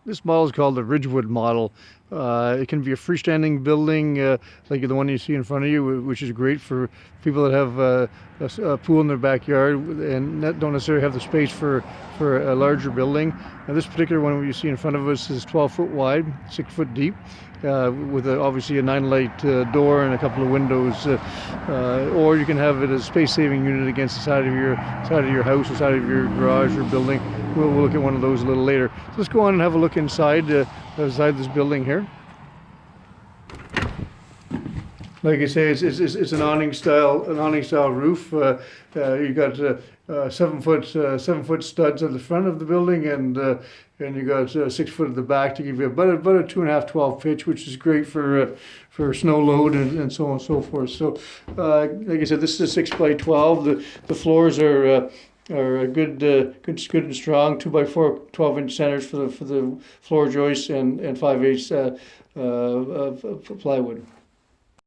This model is called the Ridgewood model. It can be a freestanding building like the one you see in front of you, which is great for people that have a pool in their backyard and don't necessarily have the space for a larger building. Now, this particular one you see in front of us is 12 foot wide, 6 foot deep, with obviously a 9 light door and a couple of windows. Or you can have it as a space-saving unit against the side of your house, or side of your garage or building. We'll look at one of those a little later. So let's go on and have a look inside this building here. Like I say, it's an awning style roof. You got 7 foot studs at the front of the building, and you got 6 foot at the back to give you about a 2.5 12 pitch, which is great for snow load and so on and so forth. So, like I said, this is a 6x12. The floors are good and strong. 2x4 12-inch centers for the floor joists and 5/8 plywood.